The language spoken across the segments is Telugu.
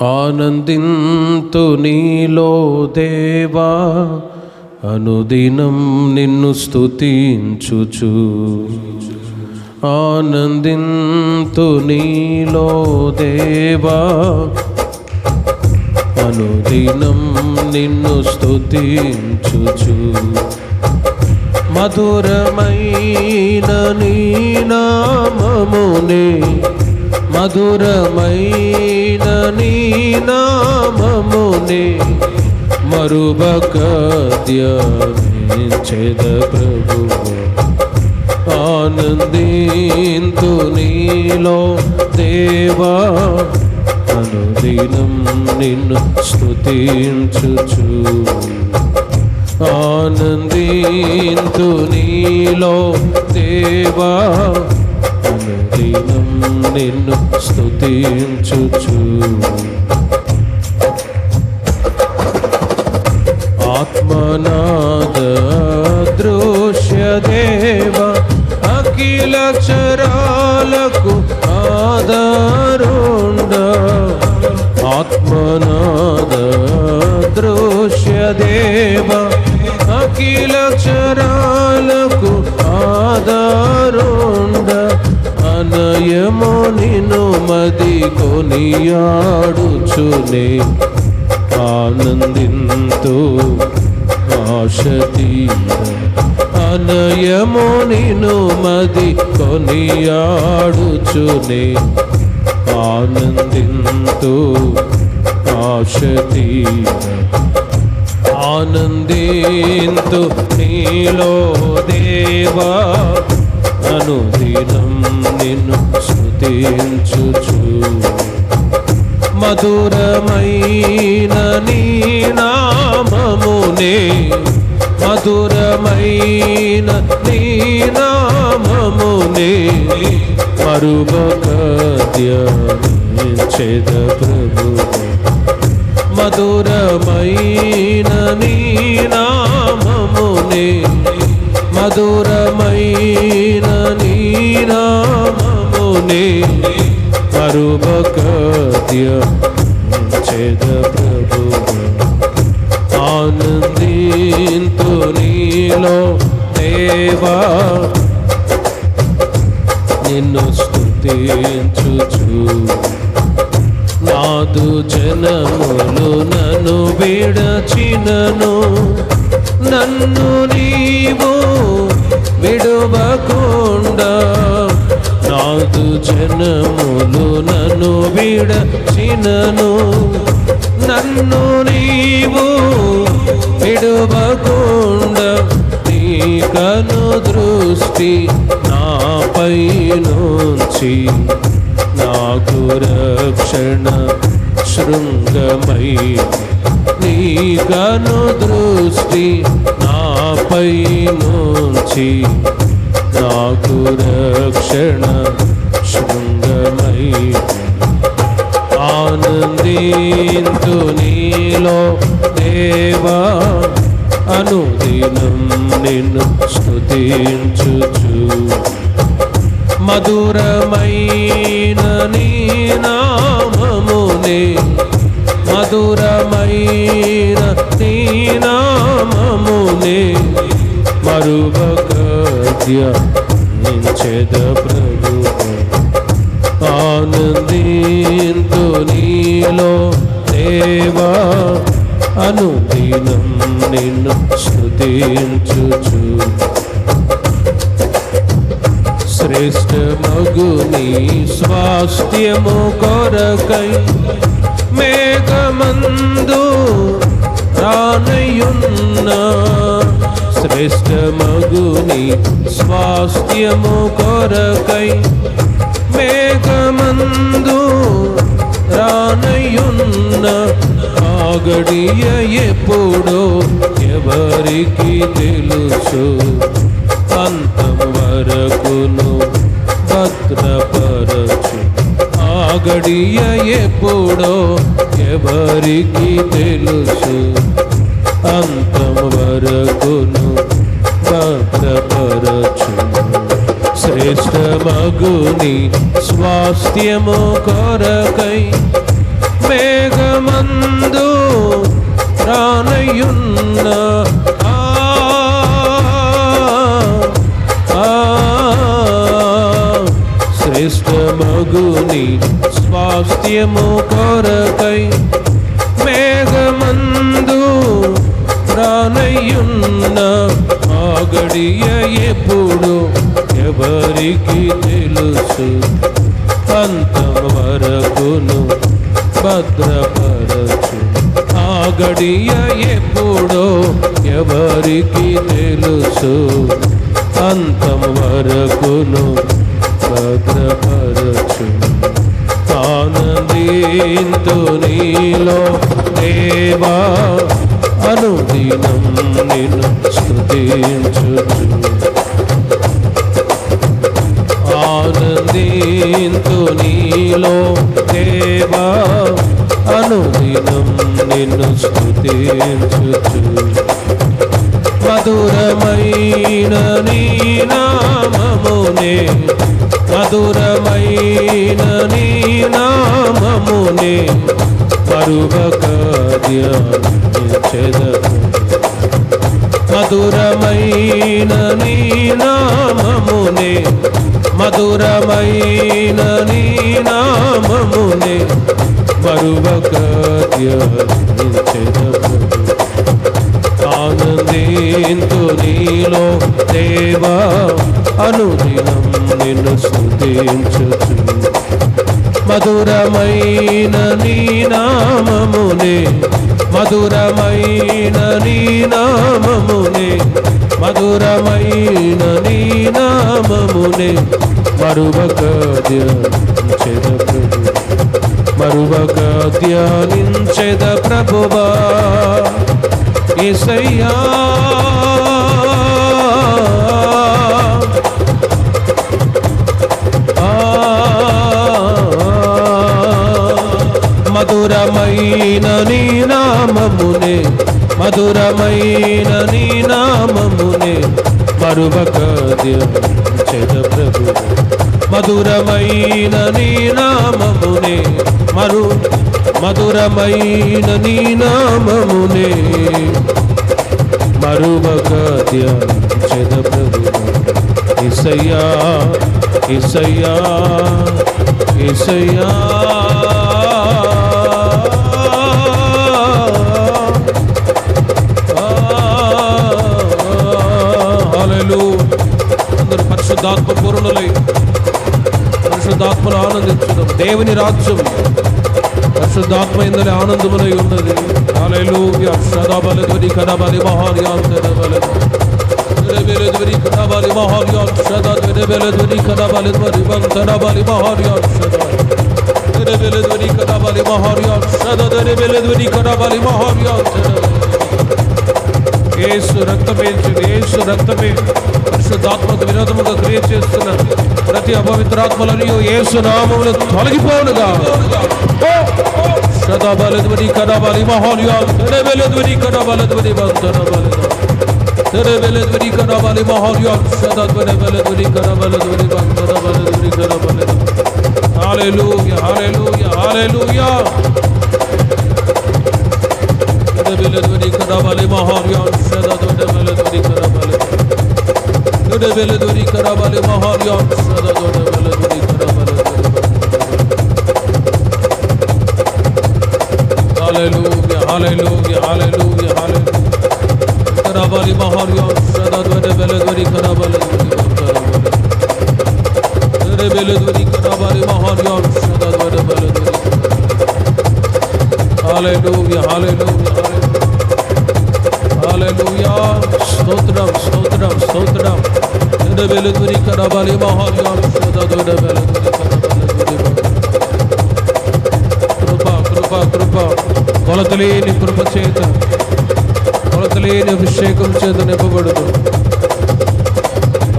ఆనందింతు నీలో దేవా, అనుదినం నిన్ను స్తుతించుచు. ఆనందింతు నీలో దేవా, అనుదినం నిన్ను స్తుతించుచు. మధురమైన నీ నామమునే, మధురమైన నీ నామమునే మరువక ధ్యానించెద ప్రభువా. ఆనందింతు నీలో దేవా, అనుదినం నిన్ను స్తుతించుచు. ఆనందింతు నీలో దేవా, అనుదినం నిన్ను స్తుతించుచు. ఆత్మనాద దృశ్య దేవ, అఖిల చరాలకు ఆధారుండ. ఆత్మనాద దృశ్య దేవ, అఖిల చరాలకు ఆధారుండ. అనయము నిన్ను మది కొనియాడుచునే, ఆనందింతు ఆశతీర. అనయము నిన్ను మది కొనియాడుచునే, ఆనందింతు ఆశతీర. ఆనందింతు నీలో దేవా, అనుదినం నిన్ను స్తుతించుచు. మధురమైన నీ నామమునే, మధురమైన నీ నామమునే మరువక ధ్యానించెద ప్రభువా. మధురమైన నీ నామమునే, మధురమైన నీ నామమునే మరువక ధ్యానించెద ప్రభువా. ఆనందింతు నీలో దేవా, నిన్ను స్తుతించుచు. నాదు జనములు నన్ను విడచినను, నన్ను నీవు విడువకుండా. నాదు జనములు నన్ను విడచినను, నన్ను నీవు విడువకుండా. నీ కను దృష్టి నాపై నుంచి, నాకు రక్షణ శృంగమై. నీ కను దృష్టి నాపై నుంచి, నాకు రక్షణ శృంగమై. ఆనందింతు నీలో దేవా, అనుదినం నిన్ను స్తుతించుచు. మధురమైన నీ నామమునే, మధురమైన నీ నామమునే మరువక ధ్యానించెద ప్రభువా. ఆనందింతు నీలో దేవా, అనుదినం నిన్ను స్తుతించుచు. శ్రేష్టమగు నీ స్వాస్థ్యము కొరకై మేఘమందు రానయున్న. శ్రేష్టమగు నీ స్వాస్థ్యము కొరకై మేఘమందు రానయున్న. ఆగడియ ఎప్పుడో ఎవరికి తెలుసు, అంతం వరకును భద్రపరచు. ఆగడియ ఎప్పుడో ఎవరికి తెలుసు, అంతం వరకును భద్రపరచు. శ్రేష్టమగుని స్వాస్థ్యము కొరకై మేఘమందు రానయున్న శ్రేష్టమగుని స్వాస్థ్యము కొరకై మేఘమందు రానయున్న ఆ గడియ ఎప్పుడు ఎవరికి తెలుసు, అంతం వరకును భద్రపరచు. ఆ గడియ ఎప్పుడో ఎవరికి తెలుసు, అంతం వరకును భద్రపరచు. ఆనందింతు నీలో దేవా, అనుదినం నిన్ను స్తుతించుచు. ఆనందింతు నీలో దేవా, అనుదినం నిన్ను స్తుతించుచు. మధురమైన నీ నామమునే, మధురమైన నీ నామమునే మరువక ధ్యానించెదను. మధురమైన నీ నామమునే, మధురమైన నీ నామమునే మరువక ధ్యానించెదను. ఆనందింతు నీలో దేవా, అనుదినం నిన్ను స్తుతించుచు. మధురమైన నీ నామమునే, మధురమైన నీ నామమునే, మధురమైన నీ నామమునే మరువక ధ్యానించెద ప్రభు, మరువక ధ్యానించెద ప్రభువా. యేసయ్యా మధురమైన నీ నామమునే, మధురమైన నీ నామమునే మరువక ధ్యానించెద ప్రభు, మధురమైన నీ నామమునే మధురమైన నీ నామమునే మరువక ధ్యానించెద ప్రభు. యేసయ్యా యేసయ్యా యేసయ్యా. అందరూ పరిశుద్ధాత్మ పూర్ణులై పరిశుద్ధాత్మను ఆనందించడం. దేవుని రాజ్యం పరిశుద్ధాత్మ ఇందలి ఆనందములై ఉన్నది. హల్లెలూయా. షదాబలి ధ్వని కనబలి మహార్యాంతరబలి ధ్వని కనబలి మహార్యాన్ షదాబలి ధ్వని కనబలి ధ్వని వంతరబలి మహార్యాన్ షదాబలి ధ్వని కనబలి మహార్యాన్ షదాబలి ధ్వని కనబలి మహార్యాన్. యేసు రక్తమే, యేసు రక్తమే పరిశుద్ధాత్మకు విరోధముగా క్రియ చేస్తున్న ప్రతి అపవిత్రాత్మలను యేసు నామములో తొలగిపోనుగా. షదాబలి కనబలి మహార్యాన్ తెరబెలధ్వని కనబలి ధ్వని వంతరబలి తెరబెలధ్వని కనబలి మహార్యాన్ షదాబెలధ్వని కనబలి ధ్వని వంతరబలి ధ్వని కనబలి. హల్లెలూయా హల్లెలూయా హల్లెలూయా. తెరబెలధ్వని కనబలి మహార్యాన్ షదాబెలధ్వని కనబలి తెరబెలధ్వని కనబలి మహార్యాన్ షదాబెలధ్వని కనబలి. హల్లెలూయా హల్లెలూయా హల్లెలూయా హల్లెలూయా. కనబలి మహార్యాన్ షదాబెలధ్వని కనబలి తెరబెలధ్వని కనబలి మహార్యాన్ షదాబెలధ్వని. హల్లెలూయా హల్లెలూయా హల్లెలూయా. స్తోత్రం స్తోత్రం స్తోత్రం. తెరబెలధ్వని కనబలి మహార్యాన్ షదాబెలధ్వని కనబలి. కృప కృప కృప, కొలతలేని కృప చేత, కొలతలేని అభిషేకం చేత నింపబడుతూ.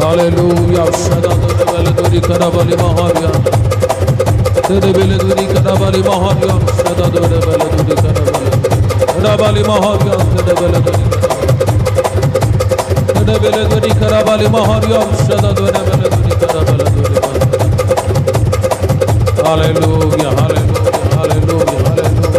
హల్లెలూయా. షదాబెలధ్వని కనబలి మహార్యాన్ తెరబెలధ్వని కనబలి మహార్యాన్ షదాబెలధ్వని కనబలి కనబలి మహార్యాన్ తెరబెలధ్వని తెరబెలధ్వని కనబలి మహార్యాన్ షదాబెలధ్వని కనబలి. హల్లెలూయా హల్లెలూయా హల్లెలూయా హల్లెలూయా.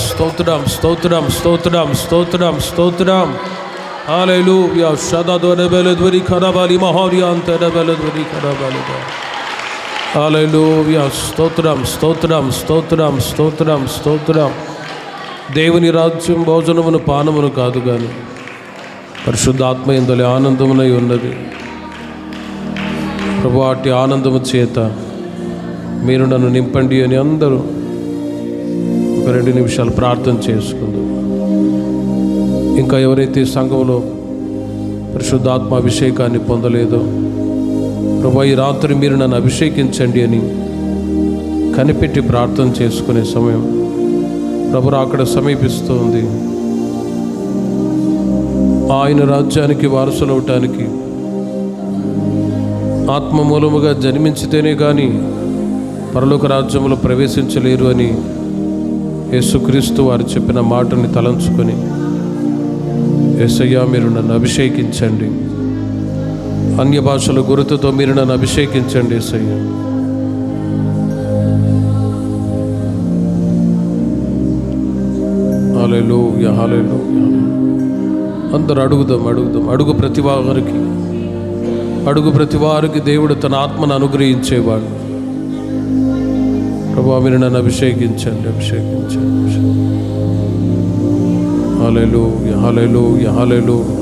స్తోత్రం స్తోత్రం స్తోత్రం స్తోత్రం స్తోత్రం. హల్లెలూయా. షదదొరబెలద్వరి ఖరబలి మహోరియాంతరబెలద్వరి ఖరబలి. హల్లెలూయా. స్తోత్రం స్తోత్రం స్తోత్రం స్తోత్రం స్తోత్రం. దేవుని రాజ్యం భోజనమును పానమును కాదు కానీ పరిశుద్ధాత్మ యందలి ఆనందమునై ఉన్నది. ప్రభు అట్టి ఆనందము చేత మీరు నన్ను నింపండి అని అందరూ ఒక 2 నిమిషాలు ప్రార్థన చేసుకుందాం. ఇంకా ఎవరైతే సంఘంలో పరిశుద్ధాత్మ అభిషేకాన్ని పొందలేదో, ప్రభు ఈ రాత్రి మీరు నన్ను అభిషేకించండి అని కనిపెట్టి ప్రార్థన చేసుకునే సమయం ప్రభు అక్కడ సమీపిస్తుంది. ఆయన రాజ్యానికి వారసులవటానికి ఆత్మ మూలముగా జన్మించితేనే కానీ పరలోక రాజ్యంలో ప్రవేశించలేరు అని యేసుక్రీస్తు వారు చెప్పిన మాటని తలంచుకొని, యేసయ్యా మీరు నన్ను అభిషేకించండి, అన్య భాషల గుర్తుతో మీరు నన్ను అభిషేకించండి యేసయ్యా. హల్లెలూయా హల్లెలూయా. అందరూ అడుగుదాం అడుగుదాం. అడుగు ప్రతి వారికి దేవుడు తన ఆత్మను అనుగ్రహించేవాడు. ప్రభువా మీరు నన్ను అభిషేకించండి. హల్లెలూయా హల్లెలూయా హల్లెలూయా.